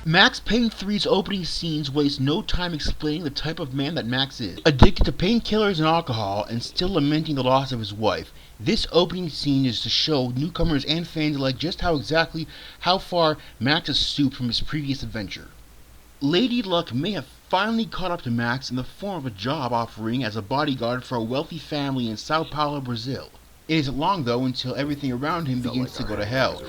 Max Payne 3's opening scenes waste no time explaining the type of man that Max is. Addicted to painkillers and alcohol, and still lamenting the loss of his wife, this opening scene is to show newcomers and fans alike just how far Max has stooped from his previous adventure. Lady Luck may have finally caught up to Max in the form of a job offering as a bodyguard for a wealthy family in Sao Paulo, Brazil. It isn't long, though, until everything around him begins to go to hell.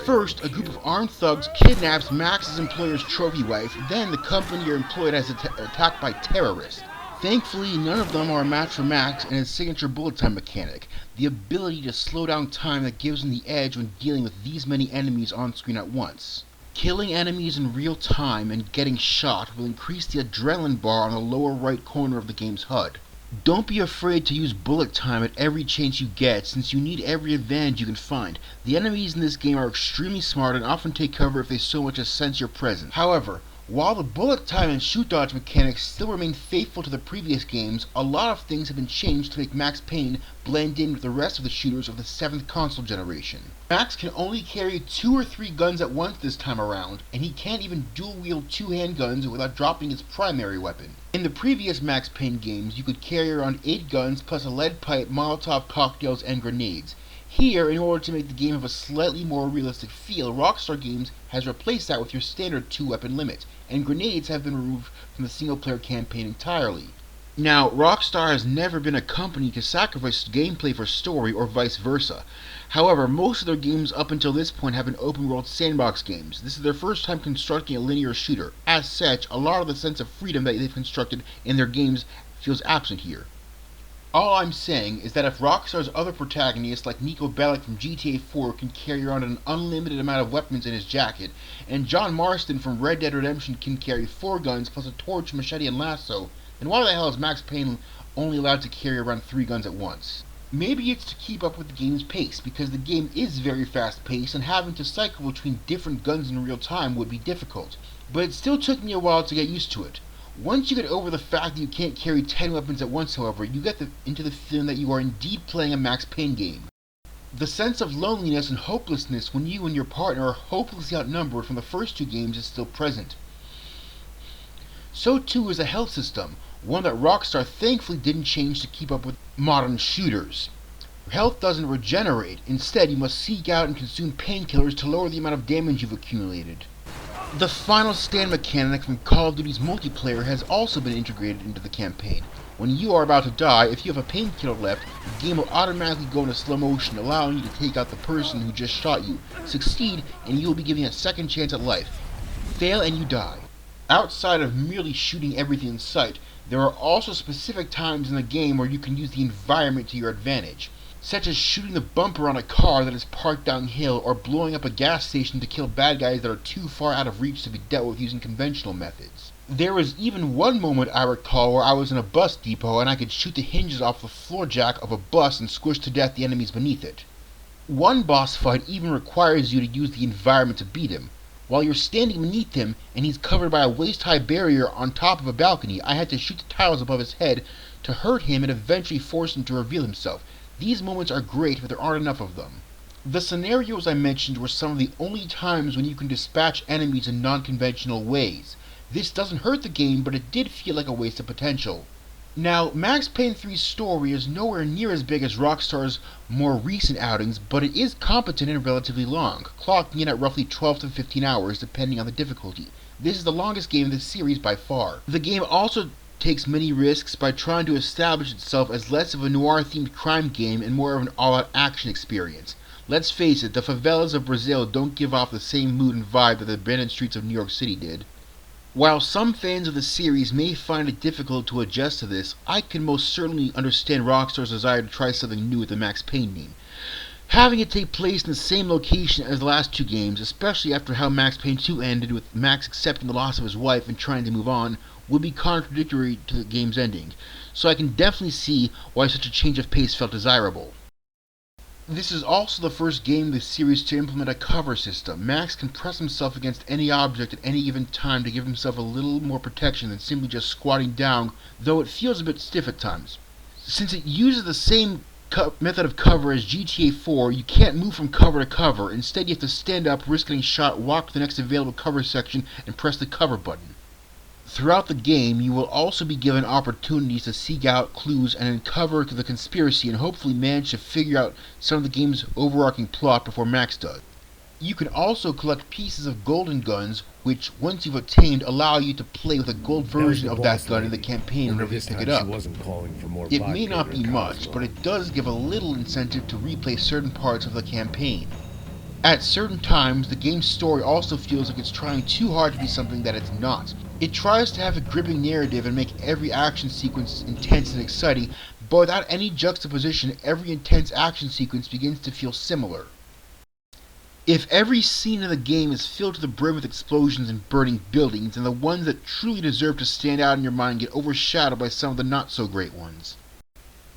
First, a group of armed thugs kidnaps Max's employer's trophy wife, then the company you're employed as attacked by terrorists. Thankfully, none of them are a match for Max and his signature bullet time mechanic, the ability to slow down time that gives him the edge when dealing with these many enemies on screen at once. Killing enemies in real time and getting shot will increase the adrenaline bar on the lower right corner of the game's HUD. Don't be afraid to use bullet time at every chance you get, since you need every advantage you can find. The enemies in this game are extremely smart and often take cover if they so much as sense your presence. However, while the bullet time and shoot dodge mechanics still remain faithful to the previous games, a lot of things have been changed to make Max Payne blend in with the rest of the shooters of the 7th console generation. Max can only carry 2 or 3 guns at once this time around, and he can't even dual wield 2 handguns without dropping his primary weapon. In the previous Max Payne games, you could carry around 8 guns plus a lead pipe, Molotov cocktails, and grenades. Here, in order to make the game have a slightly more realistic feel, Rockstar Games has replaced that with your standard 2-weapon limit, and grenades have been removed from the single-player campaign entirely. Now, Rockstar has never been a company to sacrifice gameplay for story or vice versa. However, most of their games up until this point have been open-world sandbox games. This is their first time constructing a linear shooter. As such, a lot of the sense of freedom that they've constructed in their games feels absent here. All I'm saying is that if Rockstar's other protagonists like Nico Bellic from GTA 4 can carry around an unlimited amount of weapons in his jacket, and John Marston from Red Dead Redemption can carry 4 guns plus a torch, machete, and lasso, then why the hell is Max Payne only allowed to carry around 3 guns at once? Maybe it's to keep up with the game's pace, because the game is very fast-paced and having to cycle between different guns in real time would be difficult. But it still took me a while to get used to it. Once you get over the fact that you can't carry 10 weapons at once, however, you get into the feeling that you are indeed playing a Max Payne game. The sense of loneliness and hopelessness when you and your partner are hopelessly outnumbered from the first 2 games is still present. So too is the health system, one that Rockstar thankfully didn't change to keep up with modern shooters. Health doesn't regenerate, instead you must seek out and consume painkillers to lower the amount of damage you've accumulated. The final stand mechanic from Call of Duty's multiplayer has also been integrated into the campaign. When you are about to die, if you have a painkiller left, the game will automatically go into slow motion, allowing you to take out the person who just shot you. Succeed, and you will be given a second chance at life. Fail and you die. Outside of merely shooting everything in sight, there are also specific times in the game where you can use the environment to your advantage, such as shooting the bumper on a car that is parked downhill or blowing up a gas station to kill bad guys that are too far out of reach to be dealt with using conventional methods. There was even one moment I recall where I was in a bus depot and I could shoot the hinges off the floor jack of a bus and squish to death the enemies beneath it. One boss fight even requires you to use the environment to beat him. While you're standing beneath him and he's covered by a waist-high barrier on top of a balcony, I had to shoot the tiles above his head to hurt him and eventually force him to reveal himself. These moments are great, but there aren't enough of them. The scenarios I mentioned were some of the only times when you can dispatch enemies in non-conventional ways. This doesn't hurt the game, but it did feel like a waste of potential. Now, Max Payne 3's story is nowhere near as big as Rockstar's more recent outings, but it is competent and relatively long, clocking in at roughly 12 to 15 hours depending on the difficulty. This is the longest game in the series by far. The game also takes many risks by trying to establish itself as less of a noir-themed crime game and more of an all-out action experience. Let's face it, the favelas of Brazil don't give off the same mood and vibe that the abandoned streets of New York City did. While some fans of the series may find it difficult to adjust to this, I can most certainly understand Rockstar's desire to try something new with the Max Payne name. Having it take place in the same location as the last 2 games, especially after how Max Payne 2 ended with Max accepting the loss of his wife and trying to move on, would be contradictory to the game's ending, so I can definitely see why such a change of pace felt desirable. This is also the first game in the series to implement a cover system. Max can press himself against any object at any given time to give himself a little more protection than simply just squatting down, though it feels a bit stiff at times. Since it uses the same method of cover as GTA 4, you can't move from cover to cover. Instead, you have to stand up, risk getting shot, walk to the next available cover section, and press the cover button. Throughout the game, you will also be given opportunities to seek out clues and uncover the conspiracy and hopefully manage to figure out some of the game's overarching plot before Max does. You can also collect pieces of golden guns, which, once you've obtained, allow you to play with a gold version of that gun in the campaign whenever you pick it up. It may not be much, but it does give a little incentive to replay certain parts of the campaign. At certain times, the game's story also feels like it's trying too hard to be something that it's not. It tries to have a gripping narrative and make every action sequence intense and exciting, but without any juxtaposition, every intense action sequence begins to feel similar. If every scene in the game is filled to the brim with explosions and burning buildings, then the ones that truly deserve to stand out in your mind get overshadowed by some of the not-so-great ones.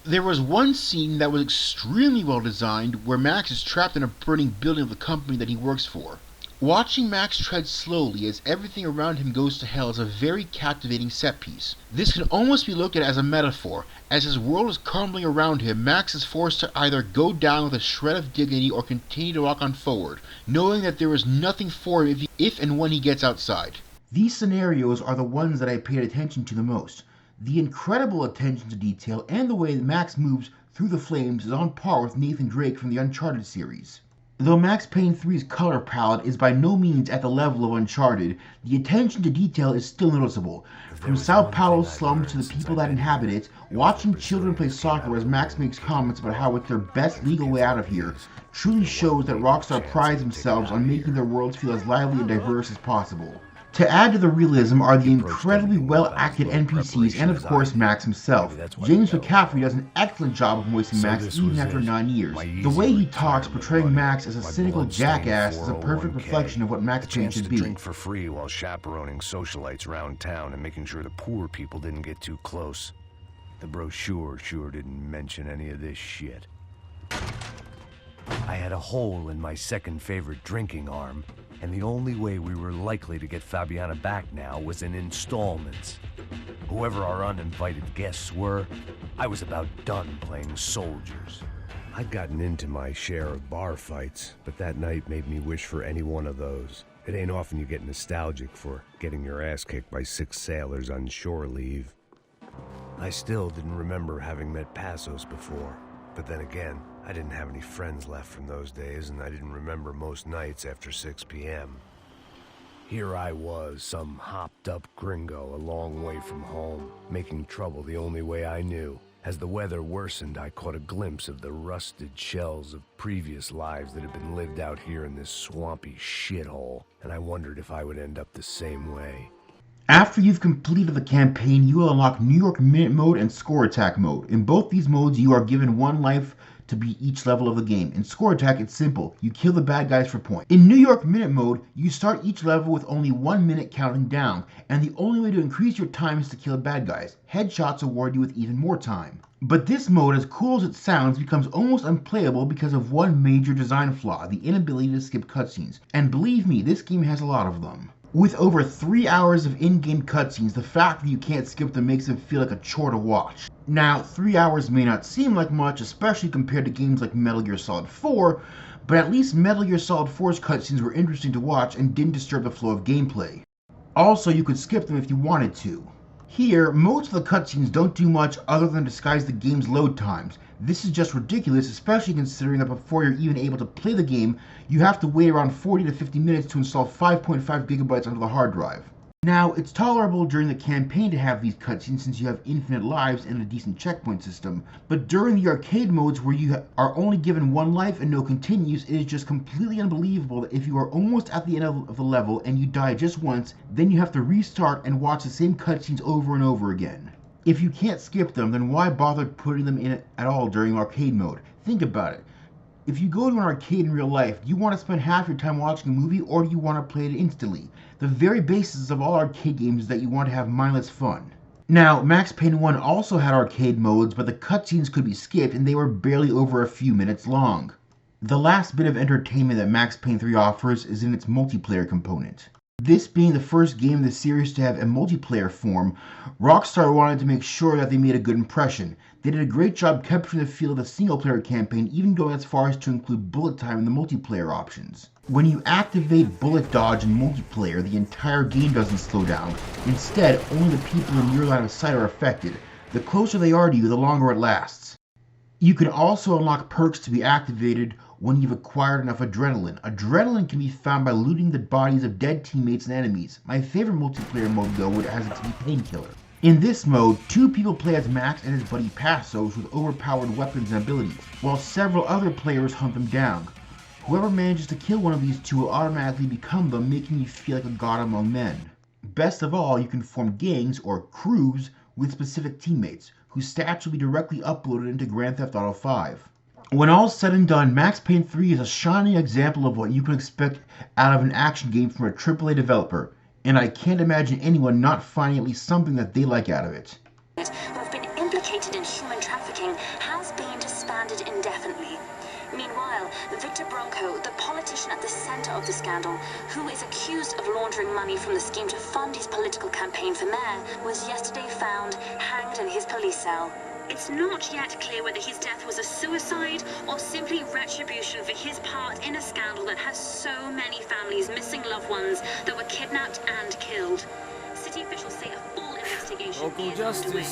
There was one scene that was extremely well designed where Max is trapped in a burning building of the company that he works for. Watching Max tread slowly as everything around him goes to hell is a very captivating set piece. This can almost be looked at as a metaphor. As his world is crumbling around him, Max is forced to either go down with a shred of dignity or continue to walk on forward, knowing that there is nothing for him if and when he gets outside. These scenarios are the ones that I paid attention to the most. The incredible attention to detail and the way that Max moves through the flames is on par with Nathan Drake from the Uncharted series. Though Max Payne 3's color palette is by no means at the level of Uncharted, the attention to detail is still noticeable. From Sao Paulo's slums to the people that inhabit it, watching children play soccer as Max makes comments about how it's their best legal way out of here truly shows that Rockstar prides themselves on making their worlds feel as lively and diverse as possible. To add to the realism are the incredibly well-acted NPCs and of course Max himself. James McCaffrey does an excellent job of voicing Max even after 9 years. The way he talks, portraying Max as a cynical jackass, is a perfect reflection of what Max Payne should be. Drink for free while chaperoning socialites around town and making sure the poor people didn't get too close. The brochure sure didn't mention any of this shit. I had a hole in my second favorite drinking arm, and the only way we were likely to get Fabiana back now was in installments. Whoever our uninvited guests were, I was about done playing soldiers. I'd gotten into my share of bar fights, but that night made me wish for any one of those. It ain't often you get nostalgic for getting your ass kicked by 6 sailors on shore leave. I still didn't remember having met Passos before, but then again, I didn't have any friends left from those days, and I didn't remember most nights after 6 p.m. Here I was, some hopped-up gringo a long way from home, making trouble the only way I knew. As the weather worsened, I caught a glimpse of the rusted shells of previous lives that had been lived out here in this swampy shithole, and I wondered if I would end up the same way. After you've completed the campaign, you will unlock New York Minute Mode and Score Attack Mode. In both these modes, you are given 1 life to beat each level of the game. In Score Attack, it's simple. You kill the bad guys for points. In New York Minute Mode, you start each level with only 1 minute counting down, and the only way to increase your time is to kill the bad guys. Headshots award you with even more time. But this mode, as cool as it sounds, becomes almost unplayable because of one major design flaw, the inability to skip cutscenes. And believe me, this game has a lot of them. With over 3 hours of in-game cutscenes, the fact that you can't skip them makes them feel like a chore to watch. Now, 3 hours may not seem like much, especially compared to games like Metal Gear Solid 4, but at least Metal Gear Solid 4's cutscenes were interesting to watch and didn't disturb the flow of gameplay. Also, you could skip them if you wanted to. Here, most of the cutscenes don't do much other than disguise the game's load times. This is just ridiculous, especially considering that before you're even able to play the game, you have to wait around 40 to 50 minutes to install 5.5 gigabytes onto the hard drive. Now, it's tolerable during the campaign to have these cutscenes since you have infinite lives and a decent checkpoint system, but during the arcade modes where you are only given 1 life and no continues, it is just completely unbelievable that if you are almost at the end of the level and you die just once, then you have to restart and watch the same cutscenes over and over again. If you can't skip them, then why bother putting them in at all during arcade mode? Think about it. If you go to an arcade in real life, do you want to spend half your time watching a movie or do you want to play it instantly? The very basis of all arcade games is that you want to have mindless fun. Now, Max Payne 1 also had arcade modes, but the cutscenes could be skipped and they were barely over a few minutes long. The last bit of entertainment that Max Payne 3 offers is in its multiplayer component. This being the first game in the series to have a multiplayer form, Rockstar wanted to make sure that they made a good impression. They did a great job capturing the feel of the single-player campaign, even going as far as to include bullet time in the multiplayer options. When you activate bullet dodge in multiplayer, the entire game doesn't slow down. Instead, only the people in your line of sight are affected. The closer they are to you, the longer it lasts. You can also unlock perks to be activated when you've acquired enough adrenaline. Adrenaline can be found by looting the bodies of dead teammates and enemies. My favorite multiplayer mode though has it to be Painkiller. In this mode, 2 people play as Max and his buddy Passos with overpowered weapons and abilities, while several other players hunt them down. Whoever manages to kill one of these 2 will automatically become them, making you feel like a god among men. Best of all, you can form gangs or crews with specific teammates, whose stats will be directly uploaded into Grand Theft Auto 5. When all's said and done, Max Payne 3 is a shining example of what you can expect out of an action game from a AAA developer, and I can't imagine anyone not finding at least something that they like out of it. Who have been implicated in human trafficking has been disbanded indefinitely. Meanwhile, Victor Bronco, the politician at the center of the scandal, who is accused of laundering money from the scheme to fund his political campaign for mayor, was yesterday found hanged in his police cell. It's not yet clear whether his death was a suicide or simply retribution for his part in a scandal that has so many families missing loved ones that were kidnapped and killed. City officials say a full investigation is underway.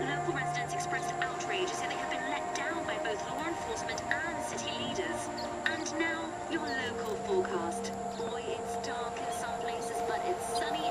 Local residents expressed outrage, say they have been let down by both law enforcement and city leaders. And now, your local forecast. Boy, it's dark in some places, but it's sunny